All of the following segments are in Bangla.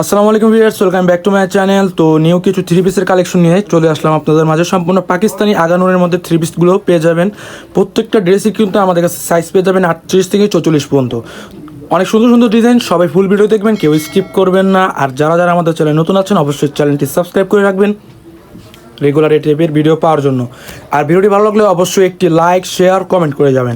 আসসালামু আলাইকুম viewers, welcome back to my channel. তো নিউ কিছু থ্রি পিসের কালেকশন নিয়ে চলে আসলাম আপনাদের মাঝে। সম্পূর্ণ পাকিস্তানি আগানুরের মধ্যে থ্রি পিসগুলো পেয়ে যাবেন। প্রত্যেকটা ড্রেসই কিন্তু আমাদের কাছে সাইজ পেয়ে যাবেন 38 থেকে 44 পর্যন্ত। অনেক সুন্দর সুন্দর ডিজাইন, সবাই ফুল ভিডিও দেখবেন, কেউ স্কিপ করবেন না। আর যারা যারা আমাদের চ্যানেল নতুন আছেন অবশ্যই চ্যানেলটি সাবস্ক্রাইব করে রাখবেন রেগুলার এই টাইপের ভিডিও পাওয়ার জন্য। আর ভিডিওটি ভালো লাগলে অবশ্যই একটি লাইক, শেয়ার, কমেন্ট করে যাবেন।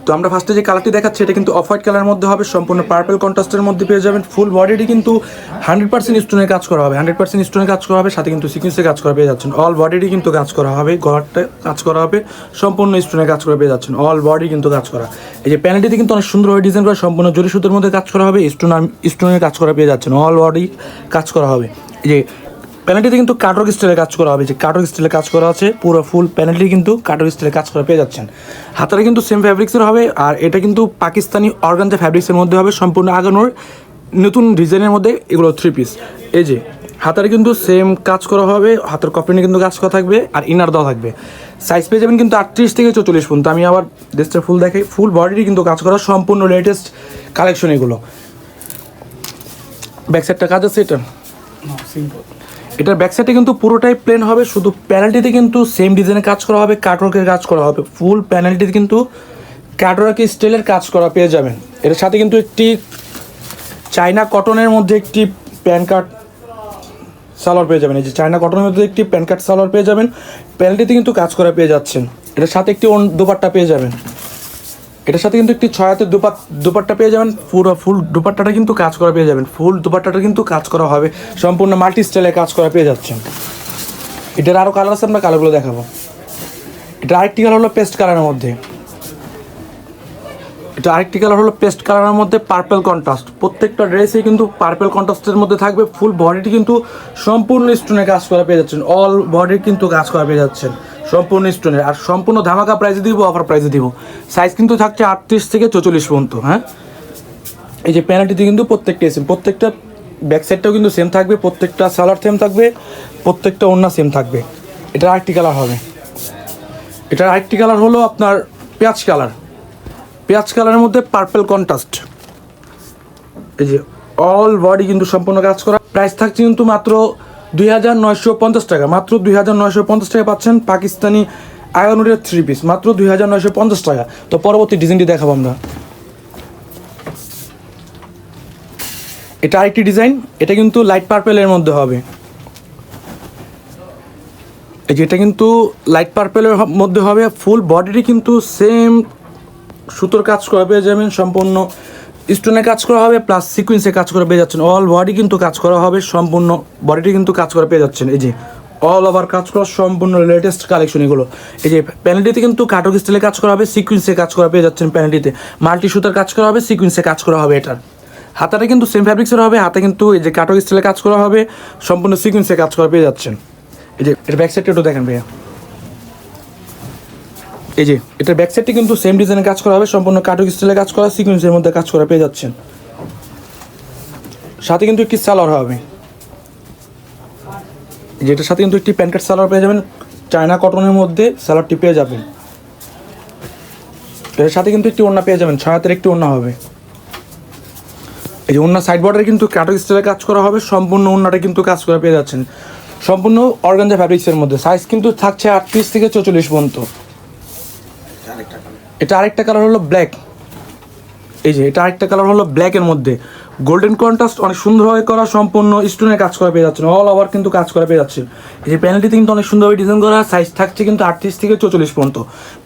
তো আমরা ফার্স্টে যে কালারটি দেখাচ্ছি এটা কিন্তু অফ হোয়াইট কালারের মধ্যে হবে, সম্পূর্ণ পার্পল কন্ট্রাস্টের মধ্যে পেয়ে যাবেন। ফুল বডিটি কিন্তু 100% স্টোনের কাজ করা হবে, 100% স্টোনের কাজ করা হবে, সাথে কিন্তু সিকোয়েন্সে কাজ করা পেয়ে যাচ্ছেন। অল বডিটি কিন্তু কাজ করা হবে, গলারটা কাজ করা হবে, সম্পূর্ণ স্টোনের কাজ করা পেয়ে যাচ্ছেন। অল বডি কিন্তু কাজ করা। এই যে প্যানেলটিতে কিন্তু অনেক সুন্দরভাবে ডিজাইন করা, সম্পূর্ণ জরি সুতোর মধ্যে কাজ করা হবে, স্টোনের কাজ করা পেয়ে যাচ্ছেন। অল বডি কাজ করা হবে। এই যে প্যানেলটিতে কিন্তু কাটওয়ার্ক স্টাইলে কাজ করা হবে, যে কাটওয়ার্ক স্টাইলে কাজ করা আছে, পুরো ফুল প্যানেলটি কিন্তু কাটওয়ার্ক স্টাইলে কাজ করা পেয়ে যাচ্ছেন। হাতাটা কিন্তু সেম ফ্যাব্রিক্সের হবে, আর এটা কিন্তু পাকিস্তানি অর্গানজা ফ্যাব্রিক্সের মধ্যে হবে, সম্পূর্ণ আগানোর নতুন ডিজাইনের মধ্যে এগুলো থ্রি পিস। এই যে হাতারে কিন্তু সেম কাজ করা হবে, হাতের কপিনে কিন্তু কাজ করা থাকবে, আর ইনার দেওয়া থাকবে। সাইজ পেয়ে যাবেন কিন্তু 38 থেকে 44 পর্যন্ত। আমি আবার ড্রেসটা ফুল দেখাই, ফুল বডিটি কিন্তু কাজ করা, সম্পূর্ণ লেটেস্ট কালেকশন এগুলো। ব্যাক সাইডটা কাজ আছে এটা সিম্পল। এটার ব্যাক সাইডে কিন্তু পুরোটাই প্লেন হবে, শুধু প্যানেলটিতে কিন্তু সেম ডিজাইনের কাজ করা হবে, কাটওয়ার্কের কাজ করা হবে। ফুল প্যানেলটিতে কিন্তু কাটওয়ার্ক স্টাইলের কাজ করা পেয়ে যাবেন। এর সাথে কিন্তু একটি চায়না কটনের মধ্যে একটি প্যান কাট সালোয়ার পেয়ে যাবেন। এই যে চায়না কটনের মধ্যে একটি প্যান কাট সালোয়ার পেয়ে যাবেন, প্যানেলটিতে কিন্তু কাজ করা পেয়ে যাচ্ছেন। এটার সাথে একটি দোপাট্টা পেয়ে যাবেন। এটার সাথে কিন্তু একটি 6 হাতের দুপাট্টা পেয়ে যাবেন, পুরো ফুল দুপাট্টাটা কিন্তু কাজ করা পেয়ে যাবেন। ফুল দুপাট্টাটা কিন্তু কাজ করা হবে, সম্পূর্ণ মাল্টি স্টাইলে কাজ করা পেয়ে যাচ্ছেন। এটার আরও কালার আছে, আমরা কালারগুলো দেখাবো। এটা আরেকটি কালার হলো পেস্ট কালারের মধ্যে, এটা আরেকটি কালার হলো পেস্ট কালারের মধ্যে পার্পল কন্ট্রাস্ট। প্রত্যেকটা ড্রেসেই কিন্তু পার্পল কন্ট্রাস্টের মধ্যে থাকবে। ফুল বডিটি কিন্তু সম্পূর্ণ স্টোনে কাজ করা পেয়ে যাচ্ছেন, অল বডি কিন্তু কাজ করা পেয়ে যাচ্ছেন সম্পূর্ণ স্টোনের। আর সম্পূর্ণ ধামাকা প্রাইসে দিব, অফার প্রাইসে দিব। সাইজ কিন্তু থাকছে 38 থেকে 44 পর্যন্ত। হ্যাঁ, এই যে প্যানেলটিতে কিন্তু প্রত্যেকটা সেম, প্রত্যেকটা ব্যাক সাইডটাও কিন্তু সেম থাকবে, প্রত্যেকটা সালোয়ার সেম থাকবে, প্রত্যেকটা ওড়না সেম থাকবে। এটার আরেকটি কালার হবে, এটার আরেকটি কালার হলো আপনার পেঁয়াজ কালার। পেঁয়াজ কালারের মধ্যে পার্পল কন্ট্রাস্ট। এই যে অল বডি কিন্তু সম্পূর্ণ কাজ করা। প্রাইস থাকছে কিন্তু মাত্র 2950 টাকা, মাত্র 2950 টাকা পাচ্ছেন পাকিস্তানি আয়ানুরের থ্রি পিস, মাত্র 2950 টাকা। তো পরবর্তী ডিজাইনটি দেখাবো আমরা। এটা আরেকটি ডিজাইন, এটা কিন্তু লাইট পার্পেলের মধ্যে হবে। এই যে এটা কিন্তু লাইট পার্পেলের মধ্যে হবে, ফুল বডিটি কিন্তু সেম সুতোর কাজ করা পেয়ে যাবেন, সম্পূর্ণ স্টোনে কাজ করা হবে, প্লাস সিকুয়েন্সে কাজ করা পেয়ে যাচ্ছেন। অল বডি কিন্তু কাজ করা হবে, সম্পূর্ণ বডিটি কিন্তু কাজ করা পেয়ে যাচ্ছেন। এই যে অল ওভার কাজ করা, সম্পূর্ণ লেটেস্ট কালেকশন এগুলো। এই যে প্যানেলটিতে কিন্তু কাটওয়ার্ক স্টাইলে কাজ করা হবে, সিকুয়েন্সে কাজ করা পেয়ে যাচ্ছেন। প্যানেলটিতে মাল্টি সুতার কাজ করা হবে, সিকুয়েন্সে কাজ করা হবে। এটার হাতাটা কিন্তু সেম ফ্যাব্রিক্সের হবে, হাতে কিন্তু এই যে কাটওয়ার্ক স্টাইলে কাজ করা হবে, সম্পূর্ণ সিকুয়েন্সে কাজ করা পেয়ে যাচ্ছেন। এই যে এর ব্যাক সাইডটা একটু দেখেন ভাইয়া। এই যে এটার ব্যাক সাইডটি কিন্তু সেম ডিজাইনের কাজ করা হবে, সম্পূর্ণ কাটওয়ার্ক স্টাইলে কাজ করা, সিকোয়েন্সের মধ্যে কাজ করা পেয়ে যাচ্ছেন। সাথে কিন্তু একটি সালোয়ার হবে, যেটার সাথে কিন্তু একটি প্যান্ট কাট সালোয়ার পেয়ে যাবেন, চায়না কটনের মধ্যে সালোয়ারটি পেয়ে যাবেন। এর সাথে কিন্তু একটি ওড়না পেয়ে যাবেন, 6 হাতের একটি ওড়না হবে। এই যে ওড়না সাইড বর্ডারে কিন্তু কাটওয়ার্ক স্টাইলে কাজ করা হবে, সম্পূর্ণ ওড়নাটা কিন্তু কাজ করা পেয়ে যাচ্ছেন, সম্পূর্ণ অর্গানজা ফ্যাব্রিক্সের মধ্যে। সাইজ কিন্তু থাকছে 38 থেকে 44 পর্যন্ত। এটা আরেকটা কালার হলো ব্ল্যাক। এই যে এটা আরেকটা কালার হলো ব্ল্যাকের মধ্যে গোল্ডেন কন্ট্রাস্ট, অনেক সুন্দরভাবে করা, সম্পূর্ণ স্টোনের কাজ করা পেয়ে যাচ্ছেন, অল ওভার কিন্তু কাজ করা পেয়ে যাচ্ছেন। এই যে প্যানেলটিতে কিন্তু অনেক সুন্দরভাবে ডিজাইন করা, সাইজ থাকছে কিন্তু 38 থেকে 44 পর্যন্ত।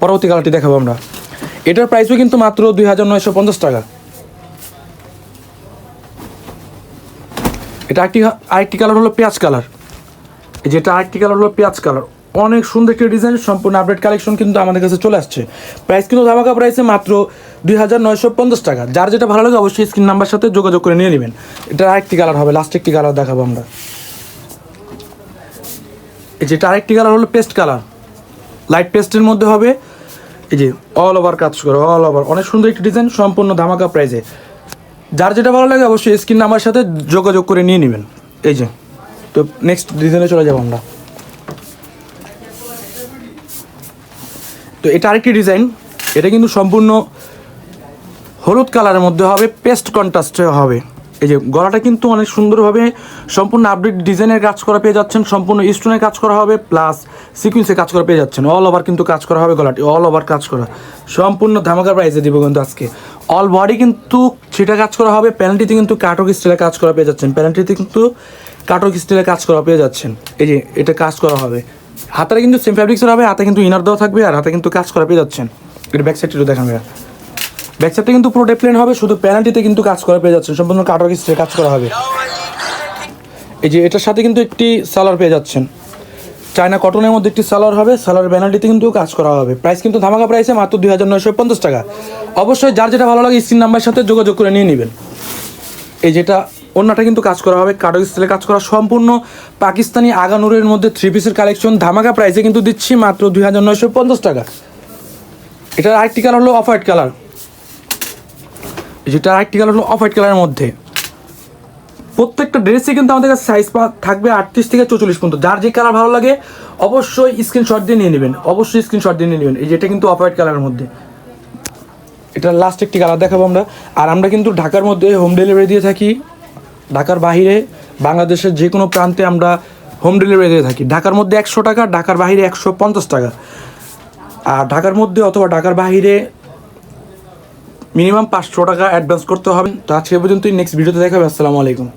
পরবর্তী কালারটি দেখাবো আমরা। এটার প্রাইসও কিন্তু মাত্র 2950 টাকা। এটা আরেকটি কালার হলো পেঁয়াজ কালার। এই যে এটা আরেকটি কালার হলো পেঁয়াজ কালার, অনেক সুন্দর একটি ডিজাইন, সম্পূর্ণ আপডেট কালেকশন কিন্তু আমাদের কাছে চলে আসছে। প্রাইস কিন্তু ধামাকা প্রাইসে মাত্র 2950 টাকা। যার যেটা ভালো লাগে অবশ্যই স্ক্রিন নাম্বার সাথে যোগাযোগ করে নিয়ে নেবেন। এটা আরেকটি কালার হবে, লাস্ট একটি কালার দেখাবো আমরা। এই যে এটা আরেকটি কালার হলো পেস্ট কালার, লাইট পেস্টের মধ্যে হবে। এই যে অল ওভার কাজ করে, অল ওভার অনেক সুন্দর একটি ডিজাইন, সম্পূর্ণ ধামাকা প্রাইসে। যার যেটা ভালো লাগে অবশ্যই স্ক্রিন নাম্বার সাথে যোগাযোগ করে নিয়ে নেবেন। এই যে তো নেক্সট ডিজাইনে চলে যাবো আমরা। তো এটা আরেকটি ডিজাইন, এটা কিন্তু সম্পূর্ণ হলুদ কালারের মধ্যে হবে, পেস্ট কন্ট্রাস্টে হবে। এই যে গলাটা কিন্তু অনেক সুন্দরভাবে সম্পূর্ণ আপডেট ডিজাইনের কাজ করা পেয়ে যাচ্ছেন, সম্পূর্ণ স্টোনের কাজ করা হবে, প্লাস সিকুয়েন্সে কাজ করা পেয়ে যাচ্ছেন। অল ওভার কিন্তু কাজ করা হবে, গলাটি অল ওভার কাজ করা, সম্পূর্ণ ধামাকা প্রাইসে দিব কিন্তু আজকে। অল বডি কিন্তু সেটা কাজ করা হবে। প্যান্টিতে কিন্তু কাটক স্টাইলে কাজ করা পেয়ে যাচ্ছেন, প্যান্টিতে কিন্তু কাটক স্টাইলে কাজ করা পেয়ে যাচ্ছেন। এই যে এটা কাজ করা হবে, হাতে কিন্তু সেম ফ্যাব্রিক্সের হবে, হাতে কিন্তু ইনার দেওয়া থাকবে, আর হাতে কিন্তু কাজ করা পেয়ে যাচ্ছেন। এটা ব্যাক সাইডটা দেখান ভাইয়া, ব্যাক সাইডটা কিন্তু পুরো প্লেন হবে, শুধু প্যান্টিতে কিন্তু কাজ করা পেয়ে যাচ্ছেন, সম্পূর্ণ কাটক স্টাইলে কাজ করা হবে। এই যে এটার সাথে কিন্তু একটি সালোয়ার পেয়ে যাচ্ছেন, চায়না কটনের মধ্যে একটি সালোয়ার হবে, সালোয়ার ব্যানারটিতে কিন্তু কাজ করা হবে। প্রাইস কিন্তু ধামাকা প্রাইসে মাত্র 2950 টাকা। অবশ্যই যার যেটা ভালো লাগে স্ক্রিন নাম্বারের সাথে যোগাযোগ করে নিয়ে নেবেন। এই যেটা অন্যটা কিন্তু কাজ করা হবে, কাটক স্টাইলে কাজ করা, সম্পূর্ণ পাকিস্তানি আগানুরের মধ্যে থ্রি পিসের কালেকশন ধামাকা প্রাইসে কিন্তু দিচ্ছি মাত্র 2950 টাকা। এটার আরেকটি কালার হলো অফ হোয়াইট কালার, যেটা আরেকটি কালার হলো অফ হোয়াইট কালারের মধ্যে। প্রত্যেকটা ড্রেসে কিন্তু আমাদের কাছে সাইজ থাকবে 38 থেকে 44 পর্যন্ত। যার যে কালার ভালো লাগে অবশ্যই স্ক্রিনশট দিয়ে নিয়ে নেবেন, অবশ্যই স্ক্রিনশট দিয়ে নিয়ে নেবেন। এই যেটা কিন্তু অফ হোয়াইট কালারের মধ্যে, এটা লাস্ট একটি কালার দেখাবো আমরা। আর আমরা কিন্তু ঢাকার মধ্যে হোম ডেলিভারি দিয়ে থাকি, ঢাকার বাইরে বাংলাদেশের যে কোনো প্রান্তে আমরা হোম ডেলিভারি দিয়ে থাকি। ঢাকার মধ্যে 100 টাকা, ঢাকার বাইরে 150 টাকা। আর ঢাকার মধ্যে অথবা ঢাকার বাইরে মিনিমাম 500 টাকা অ্যাডভান্স করতে হবে। তো আজকে পর্যন্তই, নেক্সট ভিডিওতে দেখা হবে। আসসালামু আলাইকুম।